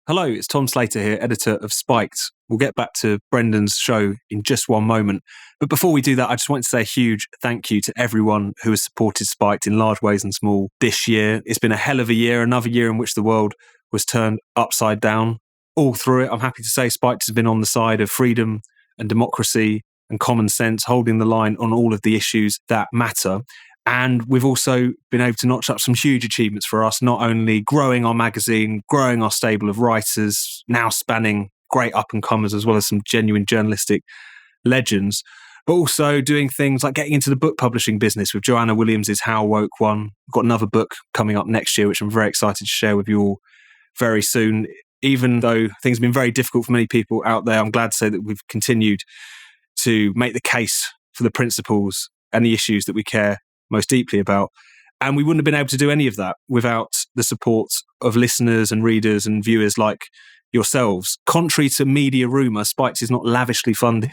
Hello, it's Tom Slater here, editor of Spiked. We'll get back to Brendan's show in just one moment. But before we do that, I just want to say a huge thank you to everyone who has supported Spiked in large ways and small this year. It's been a hell of a year, another year in which the world was turned upside down. All through it, I'm happy to say Spiked has been on the side of freedom and democracy and common sense, holding the line on all of the issues that matter. And we've also been able to notch up some huge achievements for us, not only growing our magazine, growing our stable of writers, now spanning great up-and-comers as well as some genuine journalistic legends, but also doing things like getting into the book publishing business with Joanna Williams' How Woke One. We've got another book coming up next year, which I'm very excited to share with you all very soon. Even though things have been very difficult for many people out there, I'm glad to say that we've continued to make the case for the principles and the issues that we care most deeply about. And we wouldn't have been able to do any of that without the support of listeners and readers and viewers like yourselves. Contrary to media rumour, Spiked is not lavishly funded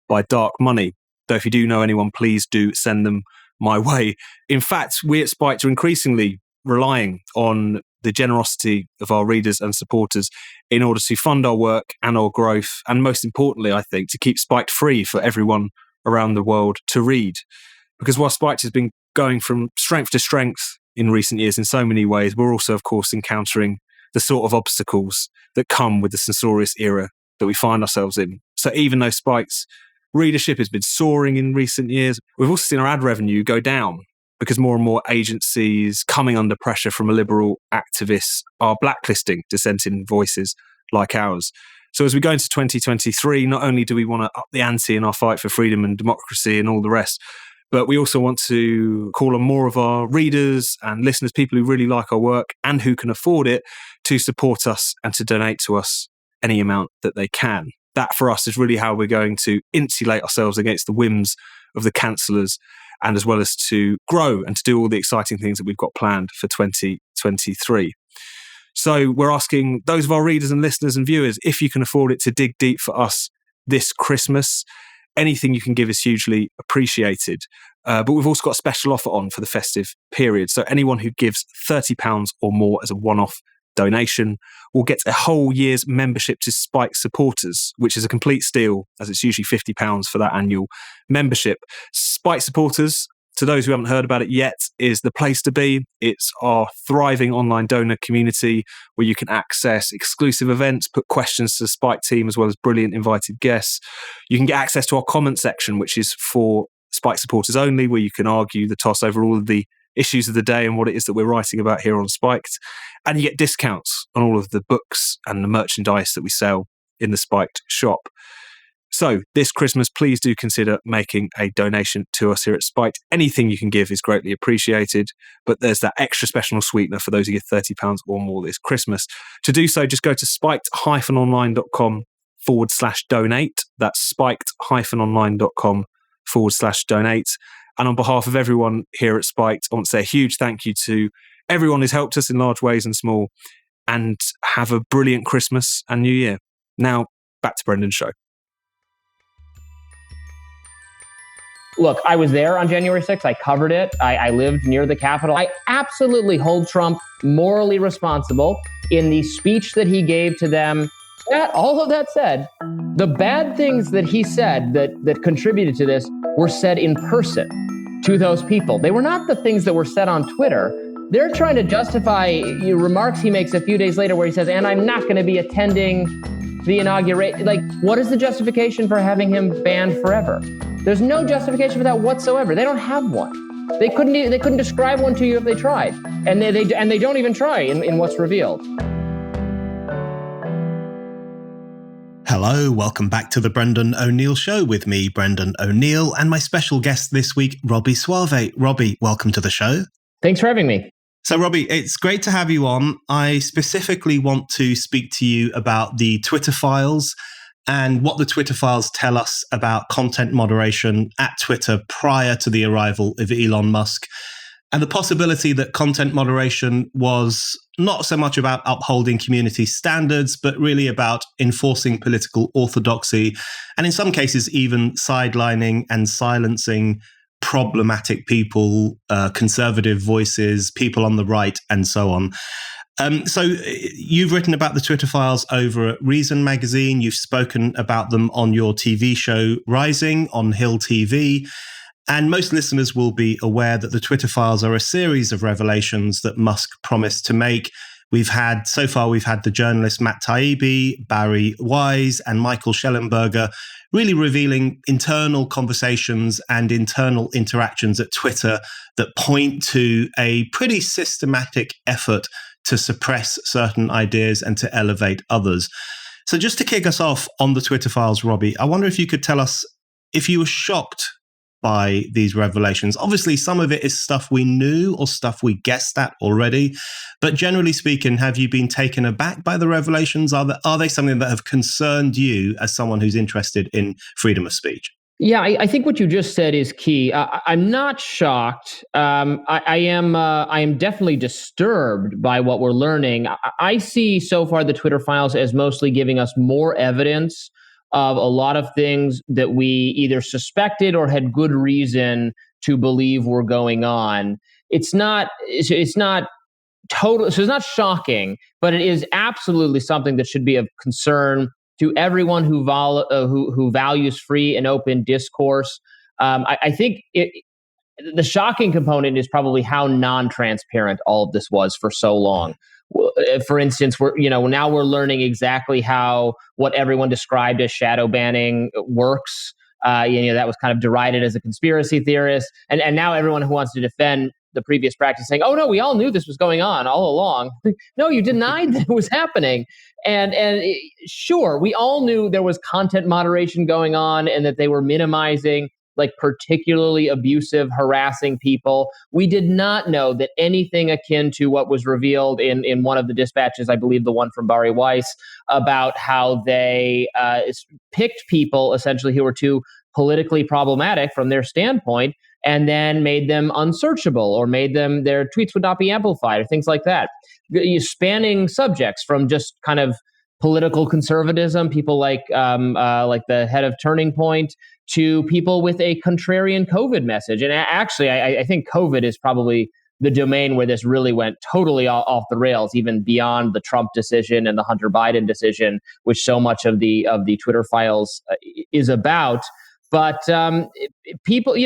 by dark money. Though if you do know anyone, please do send them my way. In fact, we at Spiked are increasingly relying on the generosity of our readers and supporters in order to fund our work and our growth. And most importantly, I think, to keep Spiked free for everyone around the world to read. Because while Spiked has been going from strength to strength in recent years in so many ways, we're also, of course, encountering the sort of obstacles that come with the censorious era that we find ourselves in. So even though Spike's readership has been soaring in recent years, we've also seen our ad revenue go down because more and more agencies coming under pressure from liberal activists are blacklisting dissenting voices like ours. So as we go into 2023, not only do we want to up the ante in our fight for freedom and democracy and all the rest, but we also want to call on more of our readers and listeners, people who really like our work and who can afford it, to support us and to donate to us any amount that they can. That for us is really how we're going to insulate ourselves against the whims of the cancellors, and as well as to grow and to do all the exciting things that we've got planned for 2023. So we're asking those of our readers and listeners and viewers, if you can afford it, to dig deep for us this Christmas. Anything you can give is hugely appreciated. But we've also got a special offer on for the festive period. So anyone who gives £30 or more as a one-off donation will get a whole year's membership to Spike Supporters, which is a complete steal, as it's usually £50 for that annual membership. Spike Supporters, to those who haven't heard about it yet, is the place to be. It's our thriving online donor community where you can access exclusive events, put questions to the Spike team, as well as brilliant invited guests. You can get access to our comment section, which is for Spike supporters only, where you can argue the toss over all of the issues of the day and what it is that we're writing about here on Spiked. And you get discounts on all of the books and the merchandise that we sell in the Spiked shop. So this Christmas, please do consider making a donation to us here at Spiked. Anything you can give is greatly appreciated, but there's that extra special sweetener for those who give £30 or more this Christmas. To do so, just go to spiked-online.com/donate. That's spiked-online.com/donate. And on behalf of everyone here at Spiked, I want to say a huge thank you to everyone who's helped us in large ways and small, and have a brilliant Christmas and New Year. Now, back to Brendan's show. Look, I was there on January 6th. I covered it. I lived near the Capitol. I absolutely hold Trump morally responsible in the speech that he gave to them. All of that said, the bad things that he said that contributed to this were said in person to those people. They were not the things that were said on Twitter. They're trying to justify remarks he makes a few days later where he says, and I'm not going to be attending the inauguration. Like, what is the justification for having him banned forever? There's no justification for that whatsoever. They don't have one. They couldn't describe one to you if they tried, and they don't even try in what's revealed. Hello, welcome back to the Brendan O'Neill Show with me, Brendan O'Neill, and my special guest this week, Robby Soave. Robby, welcome to the show. Thanks for having me. So, Robby, it's great to have you on. I specifically want to speak to you about the Twitter files and what the Twitter files tell us about content moderation at Twitter prior to the arrival of Elon Musk, and the possibility that content moderation was not so much about upholding community standards, but really about enforcing political orthodoxy, and in some cases even sidelining and silencing problematic people, conservative voices, people on the right, and so on. So you've written about the Twitter files over at Reason magazine. You've spoken about them on your TV show Rising on Hill TV. And most listeners will be aware that the Twitter files are a series of revelations that Musk promised to make. So far we've had the journalist Matt Taibbi, Barry Wise, and Michael Schellenberger really revealing internal conversations and internal interactions at Twitter that point to a pretty systematic effort to suppress certain ideas and to elevate others. So just to kick us off on the Twitter files, Robby, I wonder if you could tell us if you were shocked by these revelations. Obviously, some of it is stuff we knew or stuff we guessed at already. But generally speaking, have you been taken aback by the revelations? Are they something that have concerned you as someone who's interested in freedom of speech? Yeah, I think what you just said is key. I'm not shocked. I am definitely disturbed by what we're learning. I see so far the Twitter files as mostly giving us more evidence of a lot of things that we either suspected or had good reason to believe were going on. It's not total, so it's not shocking, but it is absolutely something that should be of concern to everyone who values free and open discourse. I think the shocking component is probably how non-transparent all of this was for so long. For instance, now we're learning exactly how what everyone described as shadow banning works. That was kind of derided as a conspiracy theorist, and now everyone who wants to defend the previous practice saying, "Oh no, we all knew this was going on all along." No, you denied that it was happening, and sure, we all knew there was content moderation going on and that they were minimizing like particularly abusive, harassing people. We did not know that anything akin to what was revealed in one of the dispatches, I believe the one from Barry Weiss, about how they picked people essentially who were too politically problematic from their standpoint and then made them unsearchable or made them, their tweets would not be amplified or things like that. Spanning subjects from just kind of political conservatism, people like the head of Turning Point, to people with a contrarian COVID message. And actually, I think COVID is probably the domain where this really went totally off the rails, even beyond the Trump decision and the Hunter Biden decision, which so much of the Twitter files is about. But people,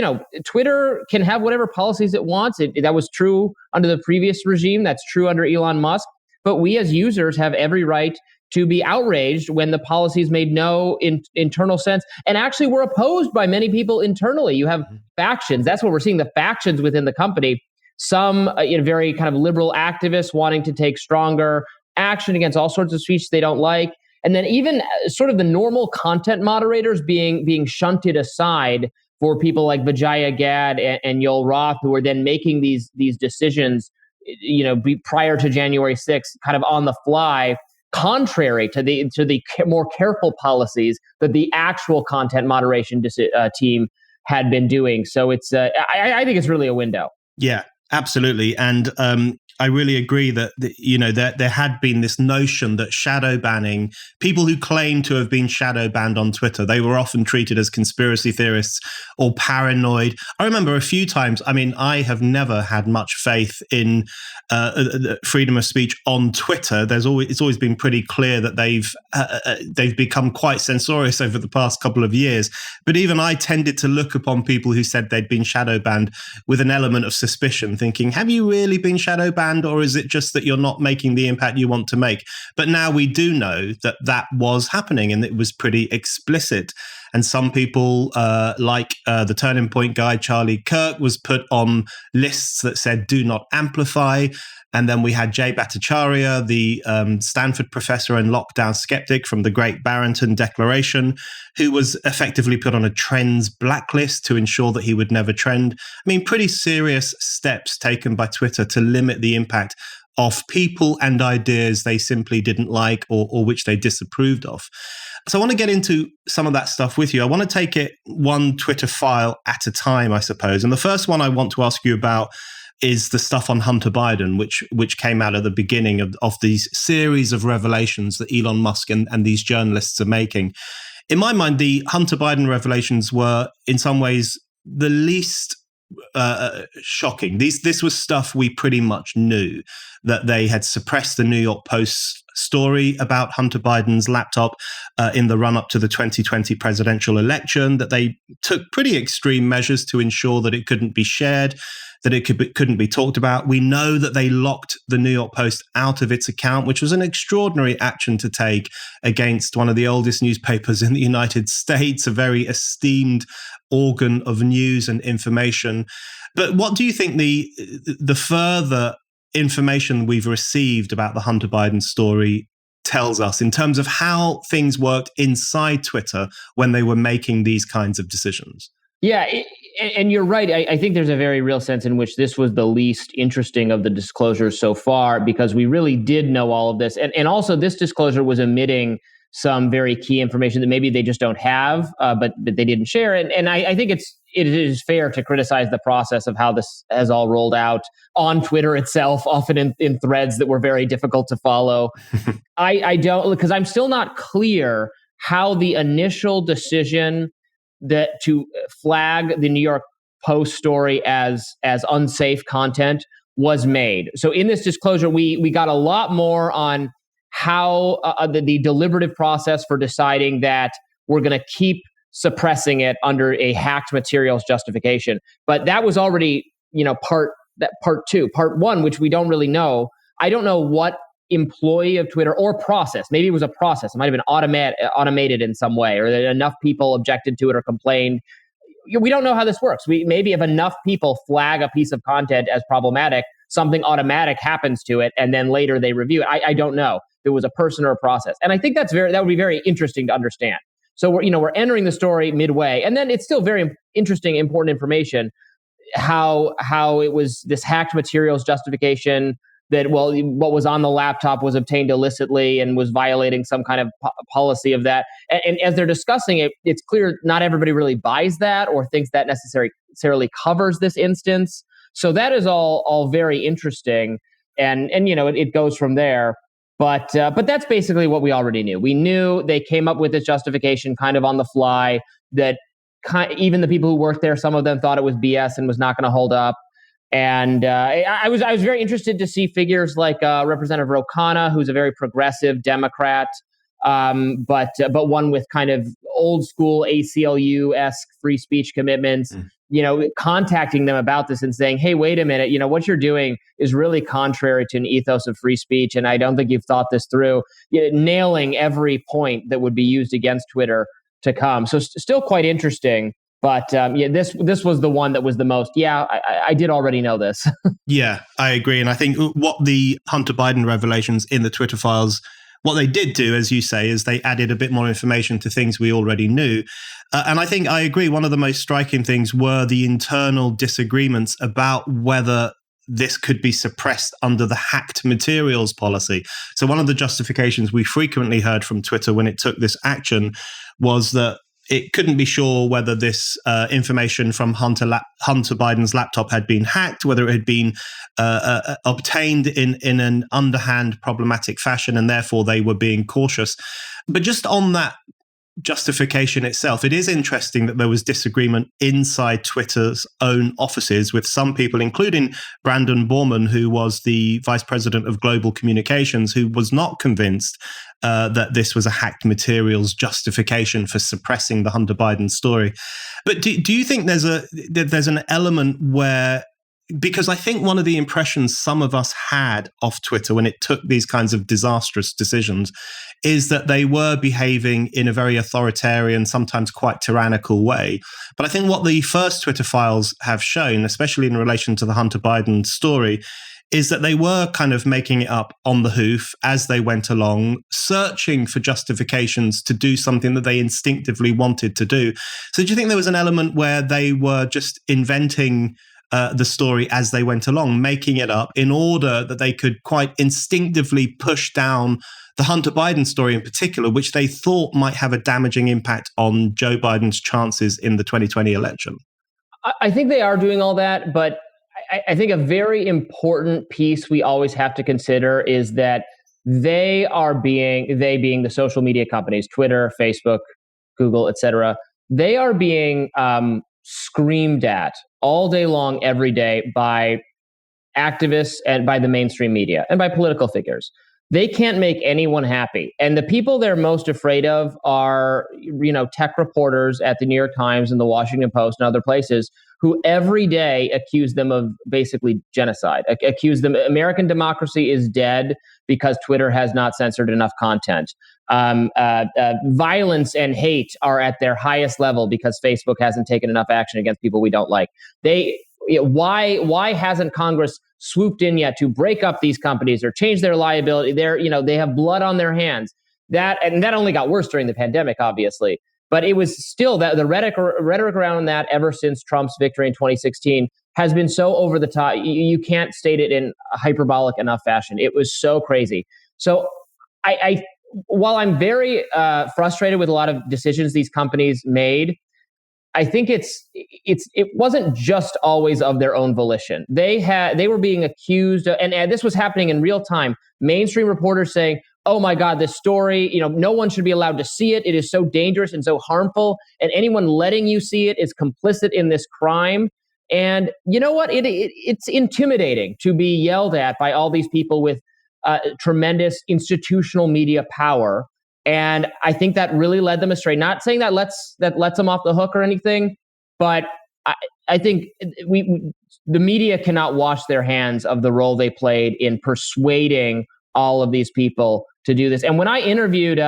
Twitter can have whatever policies it wants. That was true under the previous regime. That's true under Elon Musk. But we as users have every right to be outraged when the policies made no internal sense and actually were opposed by many people internally. You have factions. That's what we're seeing, the factions within the company. Some very kind of liberal activists wanting to take stronger action against all sorts of speech they don't like. And then even sort of the normal content moderators being shunted aside for people like Vijaya Gad and Yoel Roth, who are then making these decisions, prior to January 6th, kind of on the fly, contrary to the more careful policies that the actual content moderation team had been doing. So it's I think it's really a window. Yeah, absolutely. And I really agree that there had been this notion that shadow banning, people who claim to have been shadow banned on Twitter, they were often treated as conspiracy theorists or paranoid. I remember a few times, I have never had much faith in freedom of speech on Twitter. It's always been pretty clear that they've become quite censorious over the past couple of years. But even I tended to look upon people who said they'd been shadow banned with an element of suspicion, thinking, have you really been shadow banned? Or is it just that you're not making the impact you want to make? But now we do know that was happening and it was pretty explicit. And some people, like the Turning Point guy, Charlie Kirk, was put on lists that said do not amplify. And then we had Jay Bhattacharya, the Stanford professor and lockdown skeptic from the Great Barrington Declaration, who was effectively put on a trends blacklist to ensure that he would never trend. Pretty serious steps taken by Twitter to limit the impact of people and ideas they simply didn't like or which they disapproved of. So I want to get into some of that stuff with you. I want to take it one Twitter file at a time, I suppose. And the first one I want to ask you about is the stuff on Hunter Biden, which came out at the beginning of these series of revelations that Elon Musk and these journalists are making. In my mind, the Hunter Biden revelations were in some ways the least shocking. This was stuff we pretty much knew, that they had suppressed the New York Post story about Hunter Biden's laptop in the run-up to the 2020 presidential election, that they took pretty extreme measures to ensure that it couldn't be shared, that it couldn't be talked about. We know that they locked the New York Post out of its account, which was an extraordinary action to take against one of the oldest newspapers in the United States, a very esteemed organ of news and information. But what do you think the further information we've received about the Hunter Biden story tells us in terms of how things worked inside Twitter when they were making these kinds of decisions? Yeah, and you're right. I think there's a very real sense in which this was the least interesting of the disclosures so far, because we really did know all of this. And also this disclosure was omitting some very key information that maybe they just don't have, but they didn't share. And I think it is fair to criticize the process of how this has all rolled out on Twitter itself, often in threads that were very difficult to follow. I don't, because I'm still not clear how the initial decision that to flag the New York Post story as unsafe content was made. So in this disclosure, we got a lot more on how the deliberative process for deciding that we're going to keep suppressing it under a hacked materials justification. But that was already, part two. Part one, which we don't really know. I don't know what employee of Twitter or process. Maybe it was a process. It might have been automated in some way, or that enough people objected to it or complained. We don't know how this works. Maybe if enough people flag a piece of content as problematic, something automatic happens to it, and then later they review it. I don't know if it was a person or a process. And I think that would be very interesting to understand. So we're entering the story midway, and then it's still very interesting, important information. How it was this hacked materials justification that, what was on the laptop was obtained illicitly and was violating some kind of policy of that. And as they're discussing it, it's clear not everybody really buys that or thinks that necessarily covers this instance. So that is all very interesting, and it goes from there. But that's basically what we already knew. We knew they came up with this justification kind of on the fly, that even the people who worked there, some of them thought it was BS and was not going to hold up. And I was very interested to see figures like Representative Ro Khanna, who's a very progressive Democrat, but one with kind of old school ACLU-esque free speech commitments. Contacting them about this and saying, "Hey, wait a minute, what you're doing is really contrary to an ethos of free speech, and I don't think you've thought this through." Nailing every point that would be used against Twitter to come. So still quite interesting. But this was the one that was the most, I did already know this. Yeah, I agree. And I think what the Hunter Biden revelations in the Twitter files, what they did do, as you say, is they added a bit more information to things we already knew. And I think I agree. One of the most striking things were the internal disagreements about whether this could be suppressed under the hacked materials policy. So one of the justifications we frequently heard from Twitter when it took this action was that it couldn't be sure whether this information from Hunter Biden's laptop had been hacked, whether it had been obtained in an underhand, problematic fashion, and therefore they were being cautious. But just on that justification itself, it is interesting that there was disagreement inside Twitter's own offices with some people, including Brandon Borman, who was the vice president of global communications, who was not convinced that this was a hacked materials justification for suppressing the Hunter Biden story. But do you think there's an element where, because I think one of the impressions some of us had of Twitter when it took these kinds of disastrous decisions is that they were behaving in a very authoritarian, sometimes quite tyrannical way. But I think what the first Twitter files have shown, especially in relation to the Hunter Biden story, is that they were kind of making it up on the hoof as they went along, searching for justifications to do something that they instinctively wanted to do. So do you think there was an element where they were just inventing the story as they went along, making it up in order that they could quite instinctively push down the Hunter Biden story in particular, which they thought might have a damaging impact on Joe Biden's chances in the 2020 election? I think they are doing all that, but I think a very important piece we always have to consider is that they being the social media companies, Twitter, Facebook, Google, etc., they are being screamed at all day long, every day by activists and by the mainstream media and by political figures. They can't make anyone happy. And the people they're most afraid of are, tech reporters at the New York Times and the Washington Post and other places who every day accuse them of basically genocide, accuse them. American democracy is dead because Twitter has not censored enough content. Violence and hate are at their highest level because Facebook hasn't taken enough action against people we don't like. Why hasn't Congress swooped in yet to break up these companies or change their liability? They have blood on their hands. That only got worse during the pandemic, obviously. But it was still that the rhetoric around that ever since Trump's victory in 2016 has been so over the top. You can't state it in a hyperbolic enough fashion. It was so crazy. So while I'm very frustrated with a lot of decisions these companies made, I think it wasn't just always of their own volition. They were being accused, and this was happening in real time. Mainstream reporters saying, "Oh my God, this story, no one should be allowed to see it. It is so dangerous and so harmful, and anyone letting you see it is complicit in this crime." And you know what? It's intimidating to be yelled at by all these people with tremendous institutional media power. And I think that really led them astray. Not saying that lets them off the hook or anything, but I think the media cannot wash their hands of the role they played in persuading all of these people to do this. And when I interviewed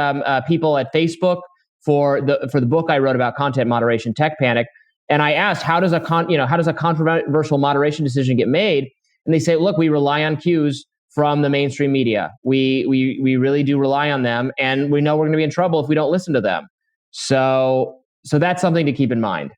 people at Facebook for the book I wrote about content moderation, Tech Panic, and I asked, how does a controversial moderation decision get made? And they say, look, we rely on cues from the mainstream media. We really do rely on them, and we know we're going to be in trouble if we don't listen to them. So that's something to keep in mind.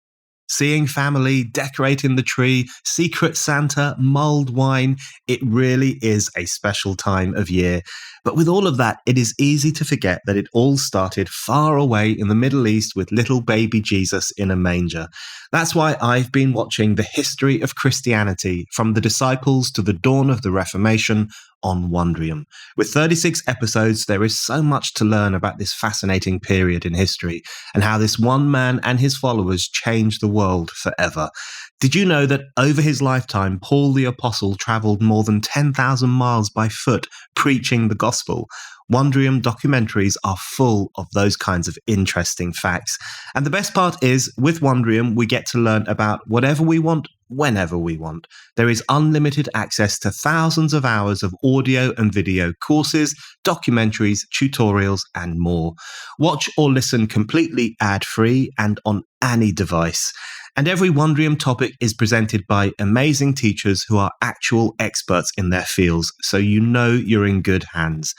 Seeing family, decorating the tree, Secret Santa, mulled wine, it really is a special time of year. But with all of that, it is easy to forget that it all started far away in the Middle East with little baby Jesus in a manger. That's why I've been watching the history of Christianity from the disciples to the dawn of the Reformation on Wondrium. With 36 episodes, there is so much to learn about this fascinating period in history and how this one man and his followers changed the world forever. Did you know that over his lifetime, Paul the Apostle traveled more than 10,000 miles by foot preaching the gospel? Wondrium documentaries are full of those kinds of interesting facts. And the best part is, with Wondrium, we get to learn about whatever we want, whenever we want. There is unlimited access to thousands of hours of audio and video courses, documentaries, tutorials, and more. Watch or listen completely ad-free and on any device. And every Wondrium topic is presented by amazing teachers who are actual experts in their fields, so you know you're in good hands.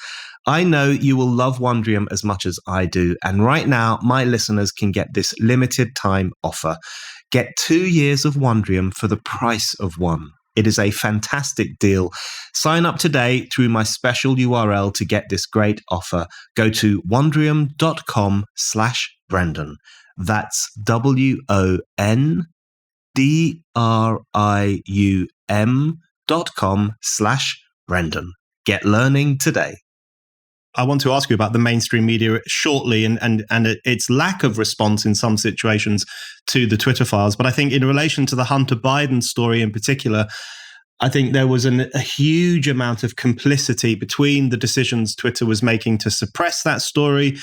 I know you will love Wondrium as much as I do, and right now, my listeners can get this limited time offer. Get 2 years of Wondrium for the price of one. It is a fantastic deal. Sign up today through my special URL to get this great offer. Go to wondrium.com/Brendan. That's wondrium.com/Brendan. Get learning today. I want to ask you about the mainstream media shortly and its lack of response in some situations to the Twitter files. But I think in relation to the Hunter Biden story in particular, I think there was a huge amount of complicity between the decisions Twitter was making to suppress that story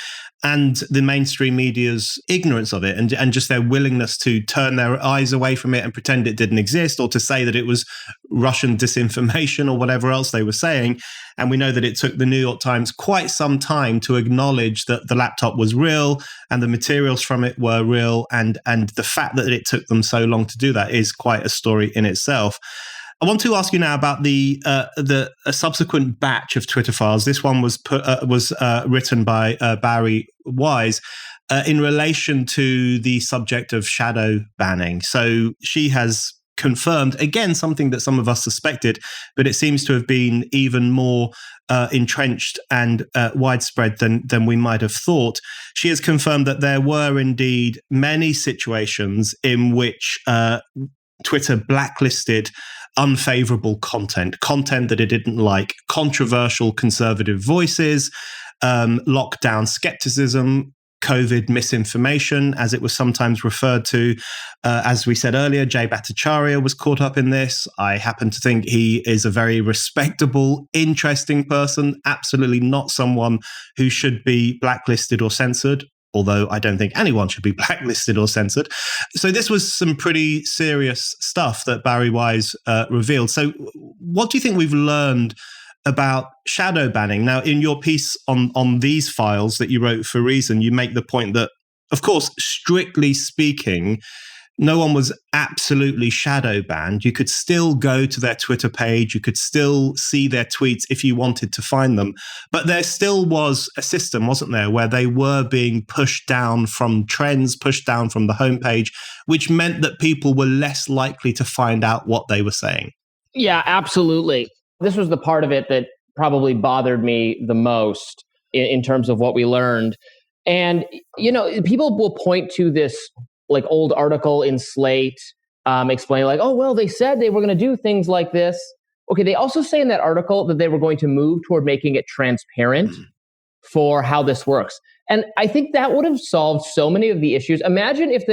and the mainstream media's ignorance of it and just their willingness to turn their eyes away from it and pretend it didn't exist, or to say that it was Russian disinformation or whatever else they were saying. And we know that it took the New York Times quite some time to acknowledge that the laptop was real and the materials from it were real. And the fact that it took them so long to do that is quite a story in itself. I want to ask you now about the subsequent batch of Twitter files. This one was written by Barry Wise in relation to the subject of shadow banning. So she has confirmed, again, something that some of us suspected, but it seems to have been even more entrenched and widespread than we might have thought. She has confirmed that there were indeed many situations in which Twitter blacklisted unfavorable content that it didn't like, controversial conservative voices, lockdown skepticism, COVID misinformation, as it was sometimes referred to. As we said earlier, Jay Bhattacharya was caught up in this. I happen to think he is a very respectable, interesting person, absolutely not someone who should be blacklisted or censored, although I don't think anyone should be blacklisted or censored. So this was some pretty serious stuff that Barry Wise revealed. So what do you think we've learned about shadow banning? Now, in your piece on these files that you wrote for Reason, you make the point that, of course, strictly speaking, no one was absolutely shadow banned. You could still go to their Twitter page. You could still see their tweets if you wanted to find them. But there still was a system, wasn't there, where they were being pushed down from trends, pushed down from the homepage, which meant that people were less likely to find out what they were saying. Yeah, absolutely. This was the part of it that probably bothered me the most in terms of what we learned. And, people will point to this like old article in Slate, explaining like, oh, well, they said they were going to do things like this. Okay, they also say in that article that they were going to move toward making it transparent for how this works. And I think that would have solved so many of the issues. Imagine if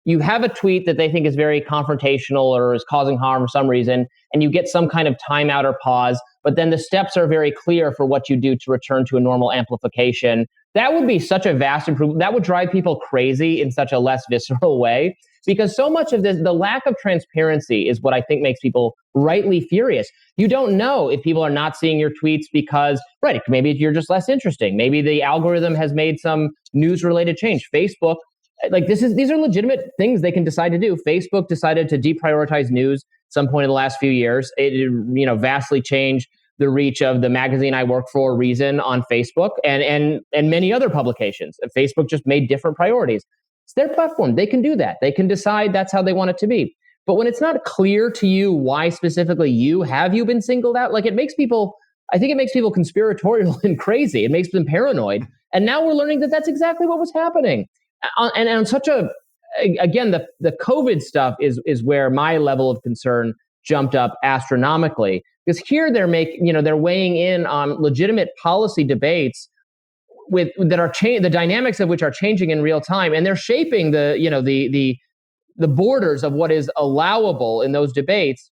you have a tweet that they think is very confrontational or is causing harm for some reason, and you get some kind of timeout or pause, but then the steps are very clear for what you do to return to a normal amplification. That would be such a vast improvement. That would drive people crazy in such a less visceral way, because so much of this, the lack of transparency is what I think makes people rightly furious. You don't know if people are not seeing your tweets because, right, maybe you're just less interesting. Maybe the algorithm has made some news-related change. Facebook, these are legitimate things they can decide to do. Facebook decided to deprioritize news at some point in the last few years. It vastly changed the reach of the magazine I work for, Reason, on Facebook, and many other publications. Facebook just made different priorities. It's their platform. They can do that. They can decide that's how they want it to be. But when it's not clear to you why specifically you been singled out, it makes people conspiratorial and crazy. It makes them paranoid. And now we're learning that that's exactly what was happening. And on such again, the COVID stuff is where my level of concern jumped up astronomically, because here they're weighing in on legitimate policy debates the dynamics of which are changing in real time, and they're shaping the borders of what is allowable in those debates.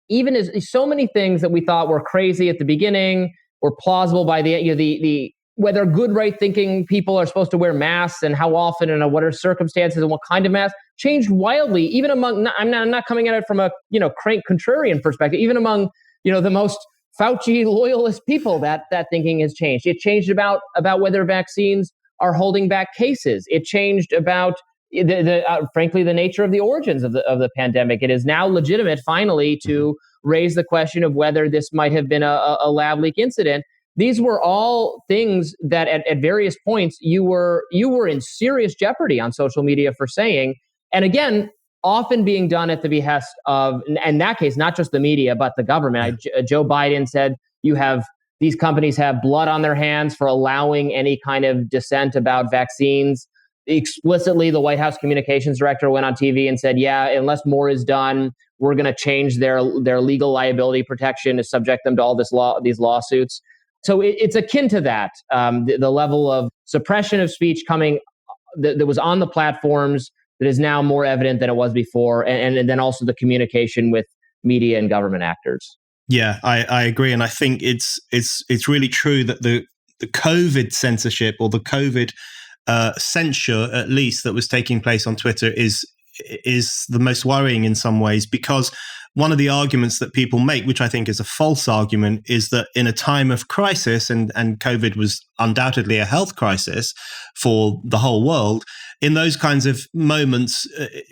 Even as so many things that we thought were crazy at the beginning were plausible by the whether good right-thinking people are supposed to wear masks and how often and what are circumstances and what kind of mask changed wildly, even among, I'm not coming at it from a, crank contrarian perspective, even among, the most Fauci loyalist people, that thinking has changed. It changed about whether vaccines are holding back cases. It changed about frankly, the nature of the origins of the pandemic. It is now legitimate, finally, to raise the question of whether this might have been a lab leak incident. These were all things that at various points you were in serious jeopardy on social media for saying, and again, often being done at the behest of, in that case, not just the media, but the government. Joe Biden said these companies have blood on their hands for allowing any kind of dissent about vaccines. Explicitly, the White House communications director went on TV and said, yeah, unless more is done, we're going to change their legal liability protection to subject them to all these lawsuits. So it's akin to that, the level of suppression of speech coming that was on the platforms that is now more evident than it was before, and then also the communication with media and government actors. Yeah, I agree, and I think it's really true that the COVID censorship, or the COVID censure, at least, that was taking place on Twitter is the most worrying in some ways, because one of the arguments that people make, which I think is a false argument, is that in a time of crisis, and COVID was undoubtedly a health crisis for the whole world, in those kinds of moments,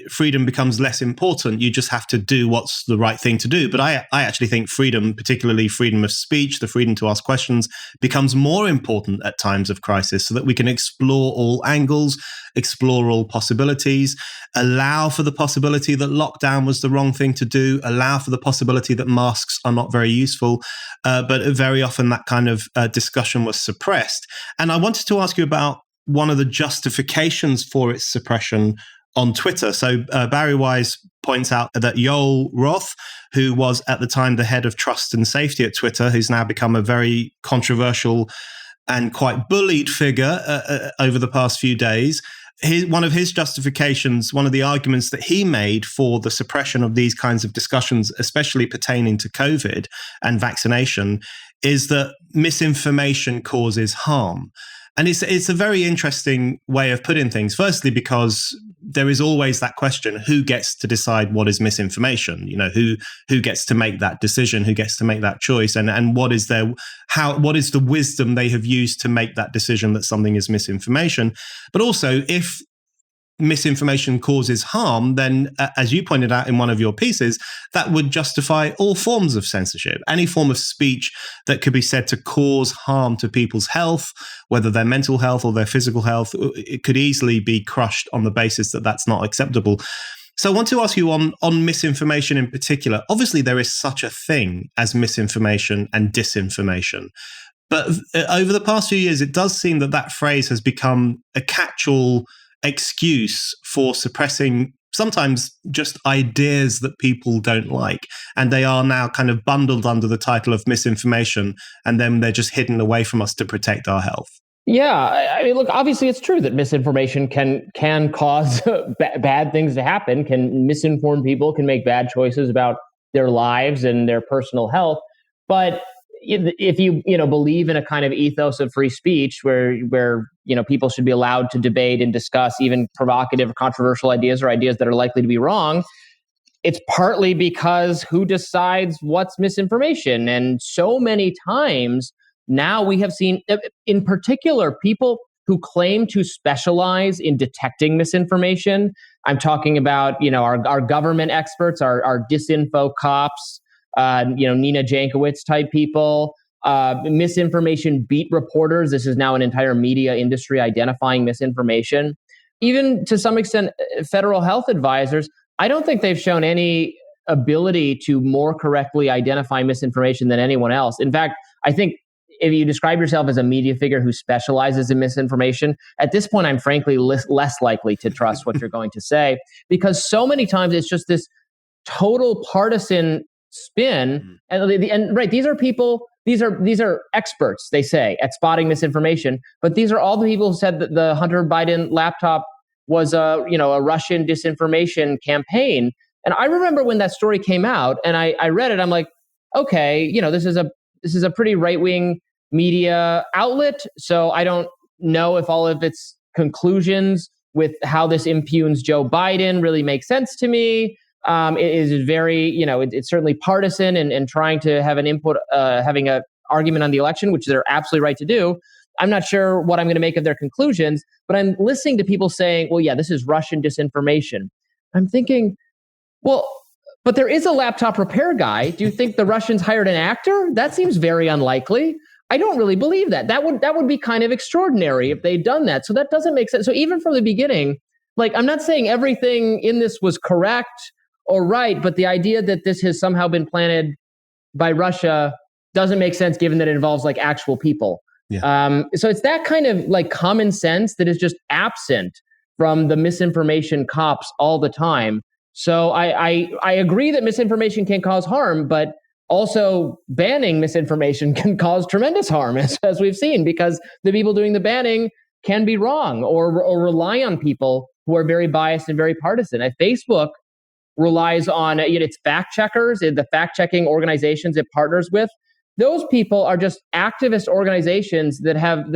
freedom becomes less important. You just have to do what's the right thing to do. But I actually think freedom, particularly freedom of speech, the freedom to ask questions, becomes more important at times of crisis, so that we can explore all angles, explore all possibilities, allow for the possibility that lockdown was the wrong thing to do, allow for the possibility that masks are not very useful. But very often that kind of discussion was suppressed. And I wanted to ask you about one of the justifications for its suppression on Twitter. So Barry Wise points out that Yoel Roth, who was at the time the head of trust and safety at Twitter, who's now become a very controversial and quite bullied figure over the past few days. One of his justifications, one of the arguments that he made for the suppression of these kinds of discussions, especially pertaining to COVID and vaccination, is that misinformation causes harm. And it's a very interesting way of putting things. Firstly, because there is always that question: who gets to decide what is misinformation? You know, who gets to make that decision? Who gets to make that choice? And what is what is the wisdom they have used to make that decision that something is misinformation? But also, if misinformation causes harm, then, as you pointed out in one of your pieces, that would justify all forms of censorship. Any form of speech that could be said to cause harm to people's health, whether their mental health or their physical health, it could easily be crushed on the basis that that's not acceptable. So I want to ask you on misinformation in particular. Obviously, there is such a thing as misinformation and disinformation. But over the past few years, it does seem that phrase has become a catch-all excuse for suppressing sometimes just ideas that people don't like. And they are now kind of bundled under the title of misinformation, and then they're just hidden away from us to protect our health. Yeah, I mean, look, obviously it's true that misinformation can cause bad things to happen, can misinform people, can make bad choices about their lives and their personal health. But if you believe in a kind of ethos of free speech where people should be allowed to debate and discuss even provocative or controversial ideas or ideas that are likely to be wrong, it's partly because who decides what's misinformation? And so many times now we have seen, in particular, people who claim to specialize in detecting misinformation. I'm talking about, our government experts, our disinfo cops, Nina Jankowicz type people, misinformation beat reporters. This is now an entire media industry identifying misinformation. Even to some extent, federal health advisors, I don't think they've shown any ability to more correctly identify misinformation than anyone else. In fact, I think if you describe yourself as a media figure who specializes in misinformation, at this point, I'm frankly less likely to trust what you're going to say, because so many times it's just this total partisan spin. And right, these are people, these are experts, they say, at spotting misinformation, but these are all the people who said that the Hunter Biden laptop was a Russian disinformation campaign. And I remember when that story came out and I read it, I'm like, okay, this is a pretty right-wing media outlet, so I don't know if all of its conclusions with how this impugns Joe Biden really make sense to me. It is very, it's certainly partisan and trying to have an input, having an argument on the election, which they're absolutely right to do. I'm not sure what I'm going to make of their conclusions, but I'm listening to people saying, well, yeah, this is Russian disinformation. I'm thinking, well, but there is a laptop repair guy. Do you think the Russians hired an actor? That seems very unlikely. I don't really believe that. That would be kind of extraordinary if they'd done that. So that doesn't make sense. So even from the beginning, I'm not saying everything in this was correct or right, but the idea that this has somehow been planted by Russia doesn't make sense given that it involves actual people. Yeah. So it's that kind of common sense that is just absent from the misinformation cops all the time. So I agree that misinformation can cause harm, but also banning misinformation can cause tremendous harm, as we've seen, because the people doing the banning can be wrong or rely on people who are very biased and very partisan. And Facebook relies on its fact checkers, the fact checking organizations it partners with. Those people are just activist organizations that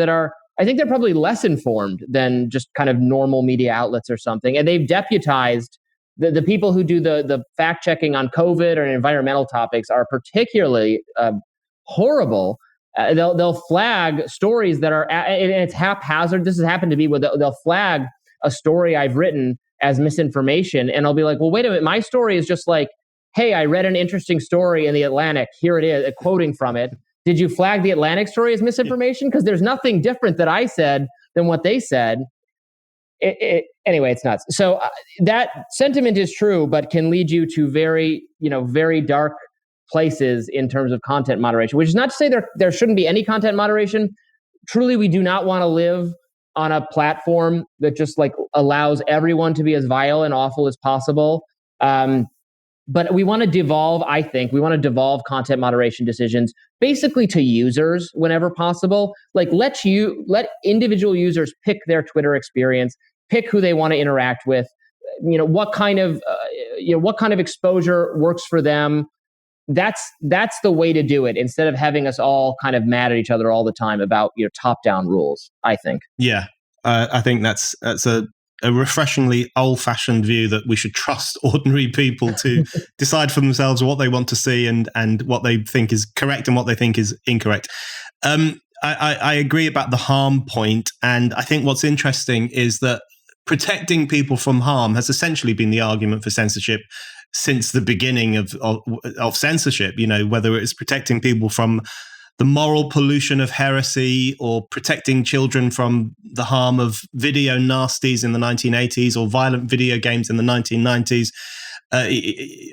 are, I think they're probably less informed than just kind of normal media outlets or something. And they've deputized the people who do the fact checking on COVID or environmental topics are particularly horrible. They'll flag stories that are, and it's haphazard. This has happened to me where they'll flag a story I've written as misinformation. And I'll be like, well, wait a minute. My story is just hey, I read an interesting story in the Atlantic. Here it is, quoting from it. Did you flag the Atlantic story as misinformation? Because there's nothing different that I said than what they said. Anyway, it's nuts. So that sentiment is true, but can lead you to very, very dark places in terms of content moderation, which is not to say there shouldn't be any content moderation. Truly, we do not want to live on a platform that just allows everyone to be as vile and awful as possible. But we want to devolve, I think, content moderation decisions basically to users whenever possible. Like let individual users pick their Twitter experience, pick who they want to interact with, what kind of exposure works for them. That's the way to do it, instead of having us all kind of mad at each other all the time about top-down rules, I think. Yeah, I think that's a refreshingly old-fashioned view that we should trust ordinary people to decide for themselves what they want to see and what they think is correct and what they think is incorrect. I agree about the harm point, and I think what's interesting is that protecting people from harm has essentially been the argument for censorship since the beginning of censorship. Whether it's protecting people from the moral pollution of heresy, or protecting children from the harm of video nasties in the 1980s, or violent video games in the 1990s,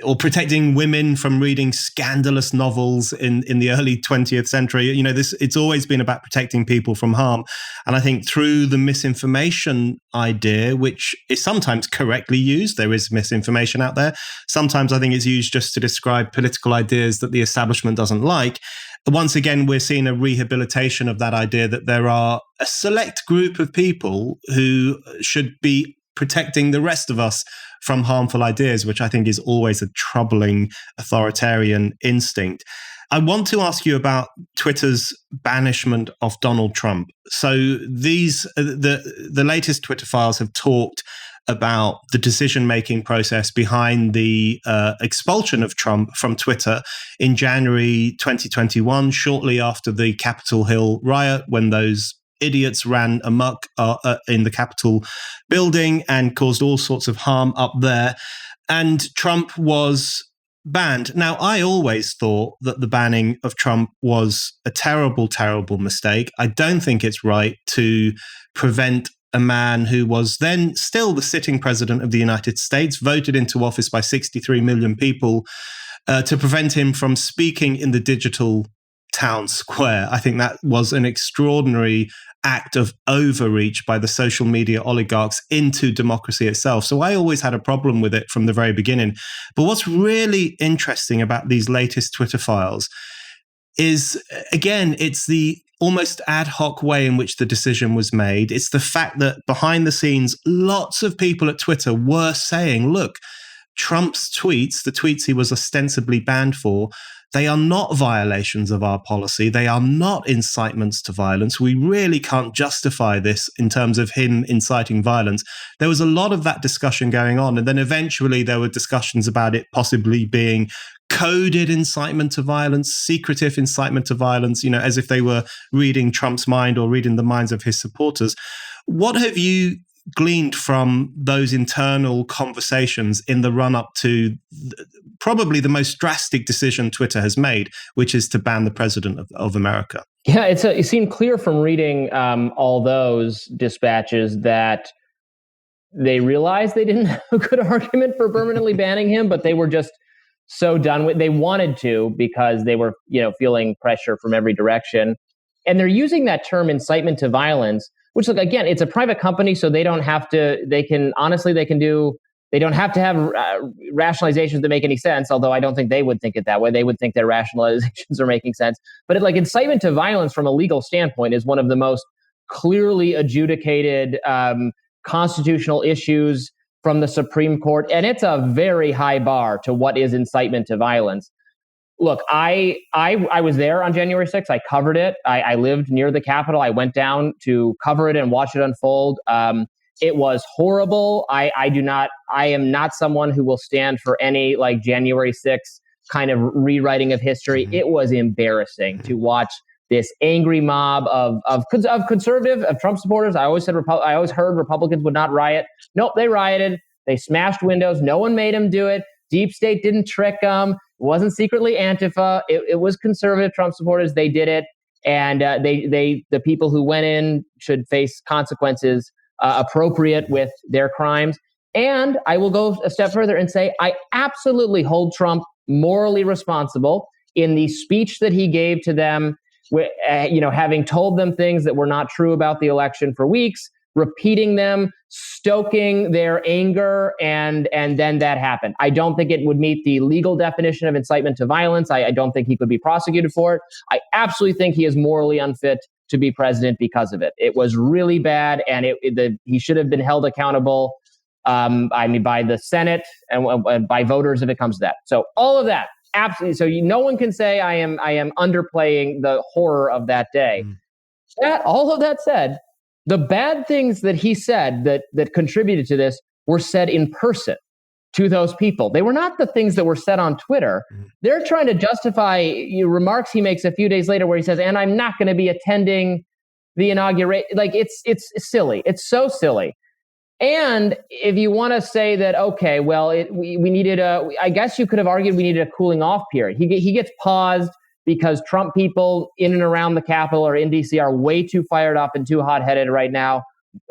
or protecting women from reading scandalous novels in the early 20th century. It's always been about protecting people from harm. And I think through the misinformation idea, which is sometimes correctly used, there is misinformation out there. Sometimes I think it's used just to describe political ideas that the establishment doesn't like. Once again, we're seeing a rehabilitation of that idea that there are a select group of people who should be protecting the rest of us from harmful ideas, which I think is always a troubling authoritarian instinct. I want to ask you about Twitter's banishment of Donald Trump. So the latest Twitter files have talked about the decision-making process behind the expulsion of Trump from Twitter in January 2021, shortly after the Capitol Hill riot, when those idiots ran amok in the Capitol building and caused all sorts of harm up there. And Trump was banned. Now, I always thought that the banning of Trump was a terrible, terrible mistake. I don't think it's right to prevent a man who was then still the sitting president of the United States, voted into office by 63 million people, to prevent him from speaking in the digital town square. I think that was an extraordinary act of overreach by the social media oligarchs into democracy itself. So I always had a problem with it from the very beginning. But what's really interesting about these latest Twitter files is, again, it's the almost ad hoc way in which the decision was made. It's the fact that behind the scenes, lots of people at Twitter were saying, look, Trump's tweets, the tweets he was ostensibly banned for, they are not violations of our policy. They are not incitements to violence. We really can't justify this in terms of him inciting violence. There was a lot of that discussion going on. And then eventually there were discussions about it possibly being coded incitement to violence, secretive incitement to violence, as if they were reading Trump's mind or reading the minds of his supporters. What have you gleaned from those internal conversations in the run-up to probably the most drastic decision Twitter has made, which is to ban the president of America? Yeah, it seemed clear from reading all those dispatches that they realized they didn't have a good argument for permanently banning him, but they were just so done with. They wanted to because they were, feeling pressure from every direction, and they're using that term incitement to violence. Which, look, again, it's a private company, so they don't have to. They don't have to have rationalizations that make any sense. Although I don't think they would think it that way. They would think their rationalizations are making sense. But incitement to violence from a legal standpoint is one of the most clearly adjudicated constitutional issues from the Supreme Court, and it's a very high bar to what is incitement to violence. Look, I was there on January 6th. I covered it. I lived near the Capitol. I went down to cover it and watch it unfold. It was horrible. I am not someone who will stand for any January 6th kind of rewriting of history. Mm-hmm. It was embarrassing to watch this angry mob of Trump supporters. I always heard Republicans would not riot. Nope, they rioted. They smashed windows. No one made them do it. Deep State didn't trick them. It wasn't secretly Antifa. It was conservative Trump supporters. They did it, and the people who went in should face consequences appropriate with their crimes. And I will go a step further and say I absolutely hold Trump morally responsible in the speech that he gave to them, having told them things that were not true about the election for weeks, repeating them, stoking their anger, and then that happened. I don't think it would meet the legal definition of incitement to violence. I don't think he could be prosecuted for it. I absolutely think he is morally unfit to be president because of it. It was really bad, and he should have been held accountable. By the Senate and by voters if it comes to that. So all of that, absolutely. So no one can say I am underplaying the horror of that day. All of that said, the bad things that he said that contributed to this were said in person to those people. They were not the things that were said on Twitter. They're trying to justify remarks he makes a few days later where he says, and I'm not going to be attending the inauguration. Like, it's silly. It's so silly. And if you want to say that, okay, well, we needed I guess you could have argued we needed a cooling off period. He gets paused because Trump people in and around the Capitol or in DC are way too fired up and too hot-headed right now.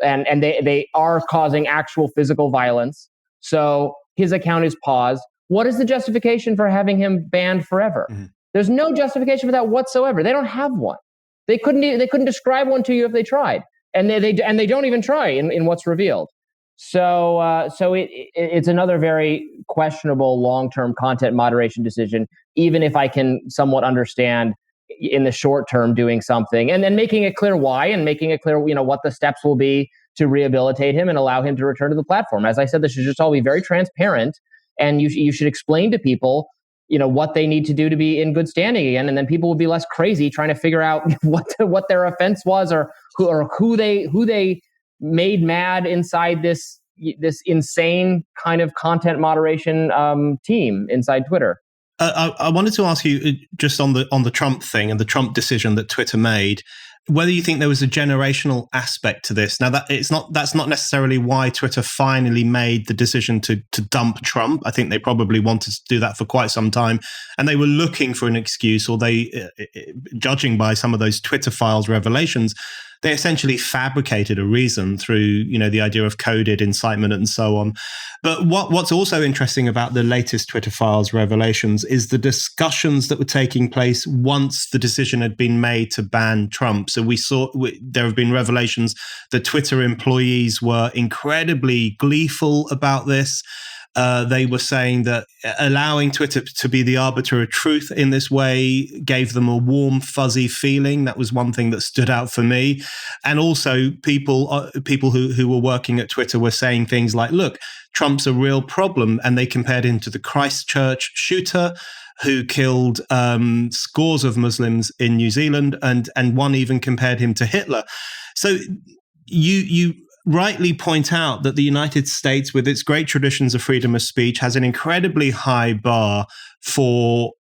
And they are causing actual physical violence. So his account is paused. What is the justification for having him banned forever? There's no justification for that whatsoever. They don't have one. They couldn't describe one to you if they tried. And they don't even try in what's revealed. So it's another very questionable long-term content moderation decision, even if I can somewhat understand in the short term doing something and then making it clear why and making it clear, what the steps will be to rehabilitate him and allow him to return to the platform. As I said, this should just all be very transparent, and you should explain to people, what they need to do to be in good standing again, and then people will be less crazy trying to figure out what their offense was or who they made mad inside this insane kind of content moderation team inside Twitter. I wanted to ask you just on the Trump thing and the Trump decision that Twitter made, whether you think there was a generational aspect to this. Now that's not necessarily why Twitter finally made the decision to dump Trump. I think they probably wanted to do that for quite some time, and they were looking for an excuse, or judging by some of those Twitter files revelations, they essentially fabricated a reason through, the idea of coded incitement and so on. But what's also interesting about the latest Twitter files revelations is the discussions that were taking place once the decision had been made to ban Trump. So there have been revelations that Twitter employees were incredibly gleeful about this. They were saying that allowing Twitter to be the arbiter of truth in this way gave them a warm, fuzzy feeling. That was one thing that stood out for me. And also people who were working at Twitter were saying things like, look, Trump's a real problem. And they compared him to the Christchurch shooter who killed scores of Muslims in New Zealand. And one even compared him to Hitler. So you rightly point out that the United States, with its great traditions of freedom of speech, has an incredibly high bar for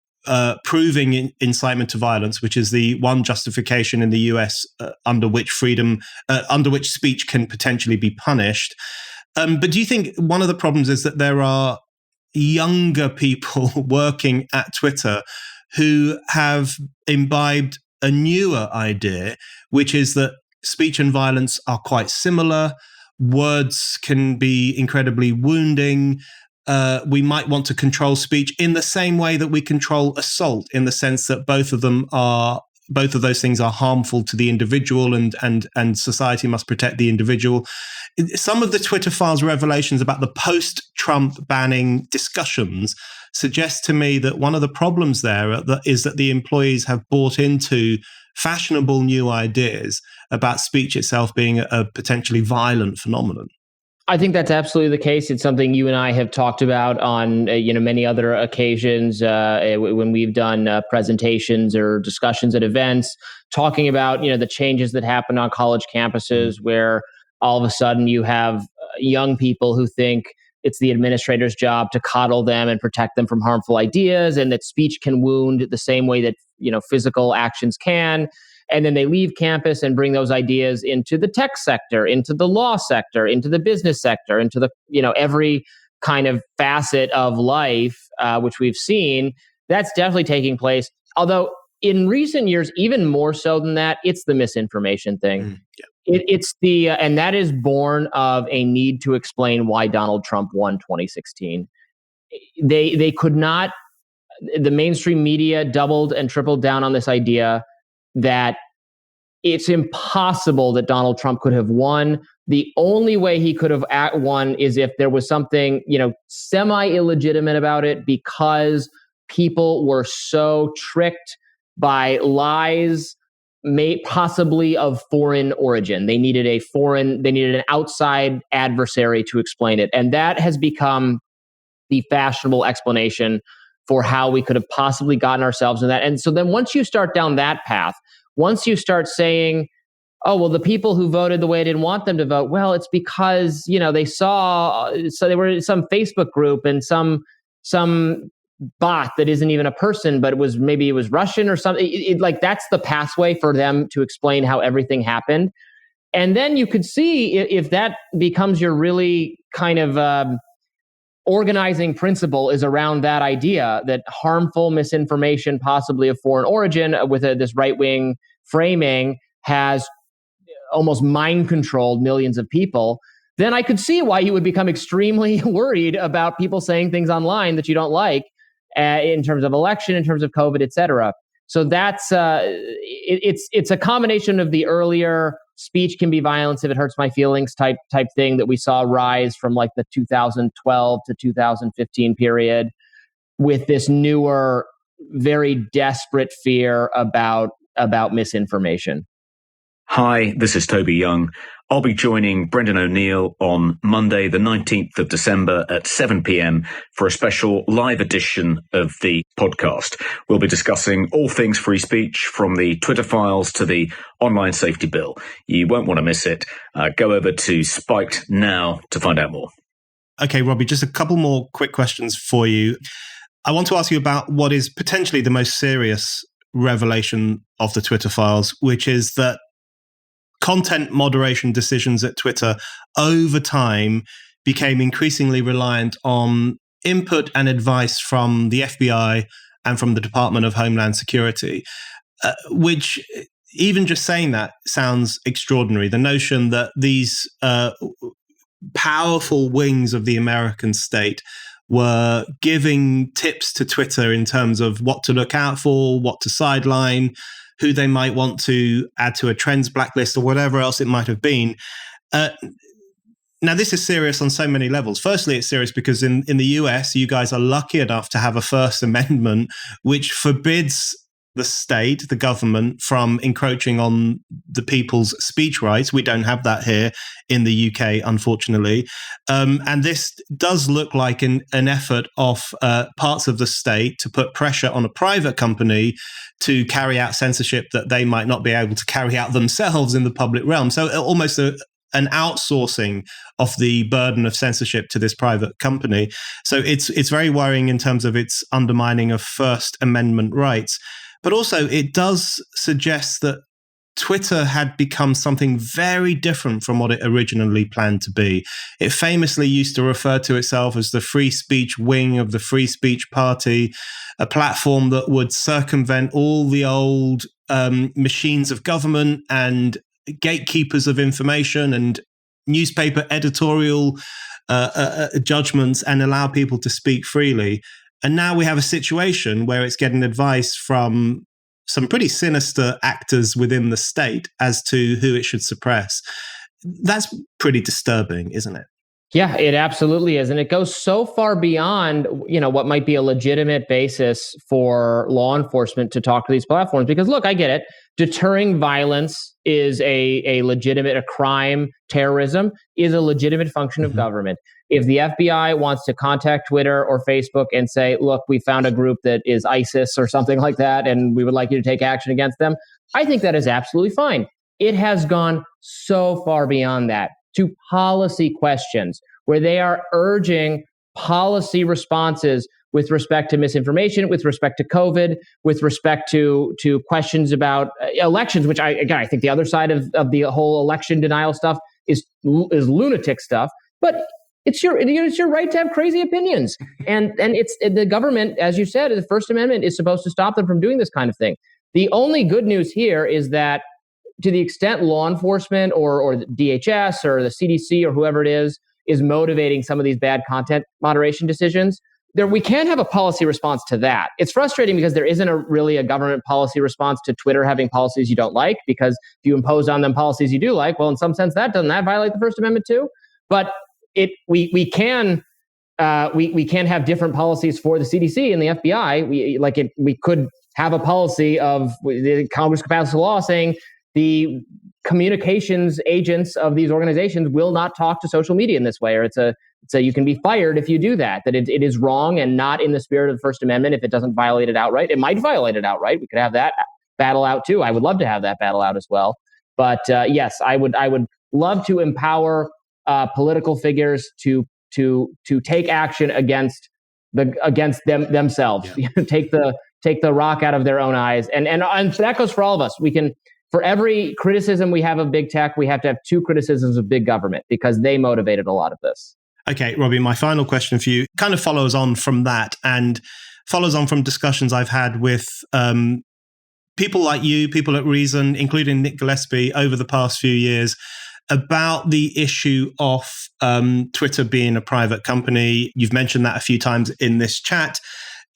proving incitement to violence, which is the one justification in the US under which speech can potentially be punished. But do you think one of the problems is that there are younger people working at Twitter who have imbibed a newer idea, which is that speech and violence are quite similar. Words can be incredibly wounding. We might want to control speech in the same way that we control assault, in the sense that both of those things are harmful to the individual, and society must protect the individual. Some of the Twitter files revelations about the post-Trump banning discussions suggest to me that one of the problems there is that the employees have bought into fashionable new ideas about speech itself being a potentially violent phenomenon. I think that's absolutely the case. It's something you and I have talked about on many other occasions when we've done presentations or discussions at events, talking about the changes that happen on college campuses, where all of a sudden you have young people who think it's the administrator's job to coddle them and protect them from harmful ideas, and that speech can wound the same way that physical actions can. And then they leave campus and bring those ideas into the tech sector, into the law sector, into the business sector, into the every kind of facet of life, which we've seen. That's definitely taking place. Although in recent years, even more so than that, it's the misinformation thing. It's the and that is born of a need to explain why Donald Trump won 2016. They could not. The mainstream media doubled and tripled down on this idea that it's impossible that Donald Trump could have won. The only way he could have won is if there was something, semi-illegitimate about it, because people were so tricked by lies, possibly of foreign origin. They needed an outside adversary to explain it. And that has become the fashionable explanation for how we could have possibly gotten ourselves in that. And so then once you start down that path, once you start saying, oh, well, the people who voted the way I didn't want them to vote, well, it's because, they saw, so they were in some Facebook group and some bot that isn't even a person, but maybe it was Russian or something. That's the pathway for them to explain how everything happened. And then you could see if that becomes your really kind of organizing principle is around that idea that harmful misinformation, possibly of foreign origin, with this right-wing framing, has almost mind-controlled millions of people, then I could see why you would become extremely worried about people saying things online that you don't like, in terms of election, in terms of COVID, et cetera. So that's it's a combination of the earlier speech can be violence if it hurts my feelings type thing that we saw rise from like the 2012 to 2015 period, with this newer, very desperate fear about misinformation. Hi, this is Toby Young. I'll be joining Brendan O'Neill on Monday, the 19th of December at 7 p.m. for a special live edition of the podcast. We'll be discussing all things free speech, from the Twitter files to the online safety bill. You won't want to miss it. Go over to Spiked now to find out more. Okay, Robby, just a couple more quick questions for you. I want to ask you about what is potentially the most serious revelation of the Twitter files, which is that content moderation decisions at Twitter over time became increasingly reliant on input and advice from the FBI and from the Department of Homeland Security, which, even just saying that, sounds extraordinary. The notion that these powerful wings of the American state were giving tips to Twitter in terms of what to look out for, what to sideline, who they might want to add to a trends blacklist or whatever else it might have been. Now, this is serious on so many levels. Firstly, it's serious because in the US, you guys are lucky enough to have a First Amendment which forbids the state, the government, from encroaching on the people's speech rights. We don't have that here in the UK, unfortunately. And this does look like an effort of parts of the state to put pressure on a private company to carry out censorship that they might not be able to carry out themselves in the public realm. So almost an outsourcing of the burden of censorship to this private company. So it's very worrying in terms of its undermining of First Amendment rights. But also, it does suggest that Twitter had become something very different from what it originally planned to be. It famously used to refer to itself as the free speech wing of the Free Speech Party, a platform that would circumvent all the old machines of government and gatekeepers of information and newspaper editorial judgments, and allow people to speak freely. And now we have a situation where it's getting advice from some pretty sinister actors within the state as to who it should suppress. That's pretty disturbing, isn't it? Yeah, it absolutely is. And it goes so far beyond, what might be a legitimate basis for law enforcement to talk to these platforms. Because look, I get it. Deterring violence is a legitimate, a crime. Terrorism is a legitimate function of government. If the FBI wants to contact Twitter or Facebook and say, look, we found a group that is ISIS or something like that, and we would like you to take action against them, I think that is absolutely fine. It has gone so far beyond that to policy questions, where they are urging policy responses with respect to misinformation, with respect to COVID, with respect to questions about elections, which I think the other side of the whole election denial stuff is lunatic stuff. But it's your right to have crazy opinions. And it's the government, as you said, the First Amendment is supposed to stop them from doing this kind of thing. The only good news here is that to the extent law enforcement or the DHS or the CDC or whoever it is motivating some of these bad content moderation decisions, we can have a policy response to that. It's frustrating because there isn't really a government policy response to Twitter having policies you don't like, because if you impose on them policies you do like, well, in some sense, doesn't that violate the First Amendment too? But we can have different policies for the CDC and the FBI. We could have a policy of the Congress could pass a law saying the communications agents of these organizations will not talk to social media in this way, or you can be fired if you do that. That it is wrong and not in the spirit of the First Amendment if it doesn't violate it outright. It might violate it outright. We could have that battle out too. I would love to have that battle out as well. But yes, I would love to empower political figures to take action against themselves. Yeah. take the rock out of their own eyes, and that goes for all of us. We can. For every criticism we have of big tech, we have to have 2 criticisms of big government, because they motivated a lot of this. Okay, Robby, my final question for you kind of follows on from that and follows on from discussions I've had with people like you, people at Reason, including Nick Gillespie, over the past few years, about the issue of Twitter being a private company. You've mentioned that a few times in this chat.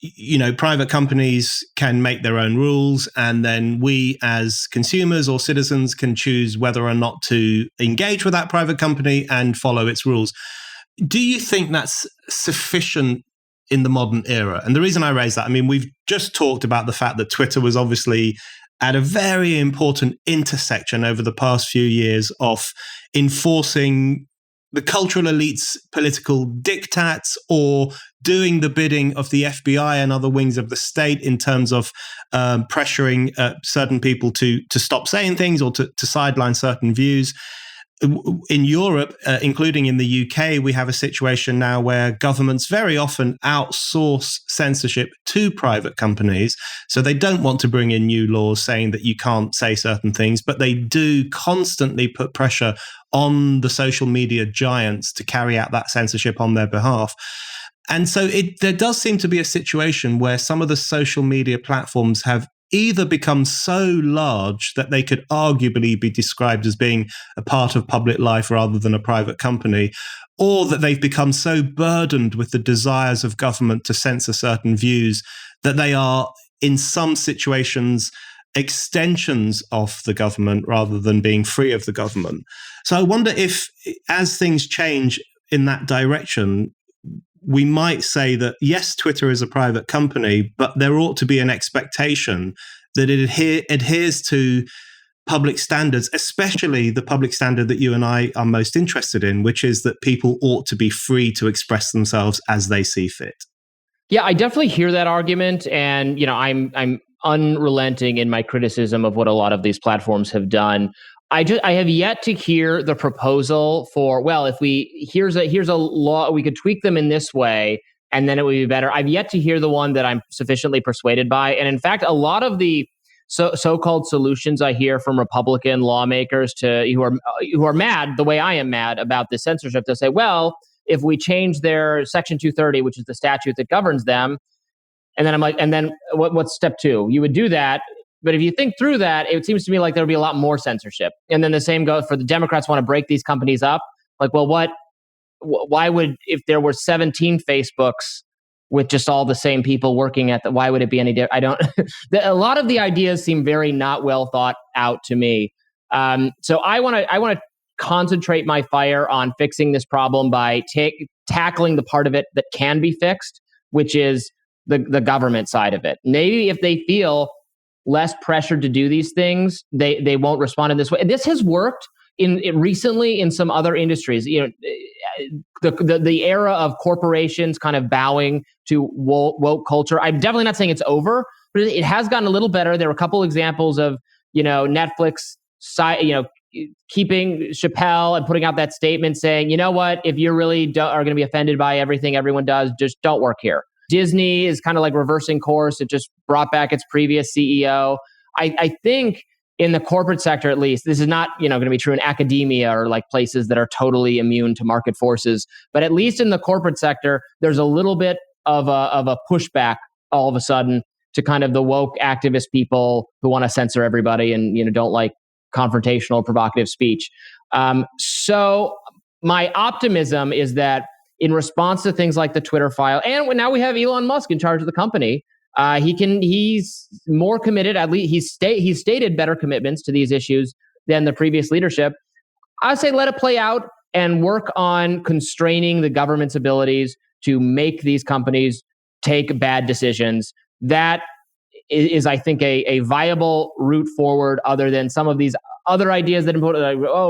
You know, private companies can make their own rules, and then we as consumers or citizens can choose whether or not to engage with that private company and follow its rules. Do you think that's sufficient in the modern era? And the reason I raise that, I mean, we've just talked about the fact that Twitter was obviously at a very important intersection over the past few years of enforcing the cultural elite's political diktats or doing the bidding of the FBI and other wings of the state in terms of pressuring certain people to stop saying things or to sideline certain views. In Europe, including in the UK, we have a situation now where governments very often outsource censorship to private companies. So they don't want to bring in new laws saying that you can't say certain things, but they do constantly put pressure on the social media giants to carry out that censorship on their behalf. And so there does seem to be a situation where some of the social media platforms have either become so large that they could arguably be described as being a part of public life rather than a private company, or that they've become so burdened with the desires of government to censor certain views that they are, in some situations, extensions of the government rather than being free of the government. So I wonder if, as things change in that direction, we might say that, yes, Twitter is a private company, but there ought to be an expectation that it adheres to public standards, especially the public standard that you and I are most interested in, which is that people ought to be free to express themselves as they see fit. Yeah, I definitely hear that argument. And, I'm unrelenting in my criticism of what a lot of these platforms have done. I have yet to hear the proposal for, well, if here's a law, we could tweak them in this way, and then it would be better. I've yet to hear the one that I'm sufficiently persuaded by. And in fact, a lot of the so-called solutions I hear from Republican lawmakers who are mad the way I am mad about this censorship, they'll say, well, if we change their Section 230, which is the statute that governs them, and then I'm like, and then what's step 2? You would do that. But if you think through that, it seems to me like there would be a lot more censorship. And then the same goes for the Democrats want to break these companies up. Like, well, why would, if there were 17 Facebooks with just all the same people working at why would it be any different? I don't, a lot of the ideas seem very not well thought out to me. So I want to concentrate my fire on fixing this problem by tackling the part of it that can be fixed, which is the government side of it. Maybe if they feel less pressured to do these things, they won't respond in this way. This has worked recently in some other industries. The era of corporations kind of bowing to woke culture. I'm definitely not saying it's over, but it has gotten a little better. There were a couple examples of Netflix, keeping Chappelle and putting out that statement saying, you know what, if you really are going to be offended by everything everyone does, just don't work here. Disney is kind of like reversing course. It just brought back its previous CEO. I think in the corporate sector, at least, this is not going to be true in academia or like places that are totally immune to market forces. But at least in the corporate sector, there's a little bit of a pushback all of a sudden to kind of the woke activist people who want to censor everybody and don't like confrontational, provocative speech. So my optimism is that in response to things like the Twitter file, and now we have Elon Musk in charge of the company, he's more committed. At least he's stated better commitments to these issues than the previous leadership. I say let it play out and work on constraining the government's abilities to make these companies take bad decisions. That is, I think, a viable route forward, other than some of these other ideas that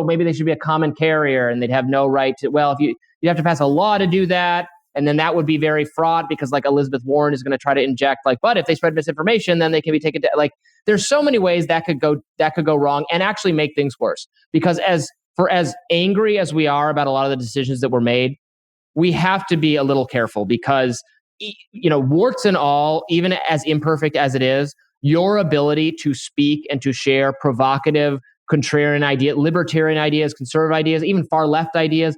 maybe they should be a common carrier and they'd have no right to. Well, if you have to pass a law to do that, and then that would be very fraught because, like, Elizabeth Warren is going to try to inject, like, but if they spread misinformation, then they can be taken to, like, there's so many ways that could go wrong and actually make things worse. Because as angry as we are about a lot of the decisions that were made, we have to be a little careful because, warts and all, even as imperfect as it is, your ability to speak and to share provocative, contrarian ideas, libertarian ideas, conservative ideas, even far left ideas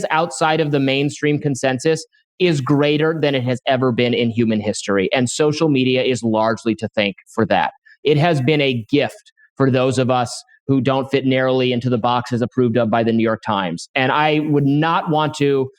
outside of the mainstream consensus is greater than it has ever been in human history. And social media is largely to thank for that. It has been a gift for those of us who don't fit narrowly into the boxes approved of by the New York Times. And I would not want to,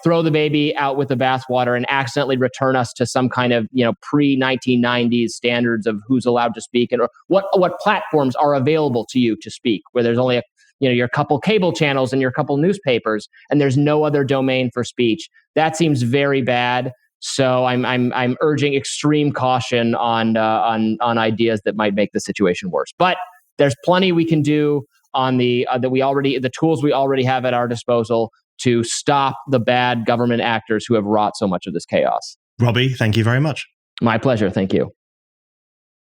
throw the baby out with the bathwater and accidentally return us to some kind of, pre-1990s standards of who's allowed to speak and or what platforms are available to you to speak, where there's only your couple cable channels and your couple newspapers, and there's no other domain for speech. That seems very bad. So I'm urging extreme caution on ideas that might make the situation worse. But there's plenty we can do on the tools we already have at our disposal to stop the bad government actors who have wrought so much of this chaos. Robby, thank you very much. My pleasure. Thank you.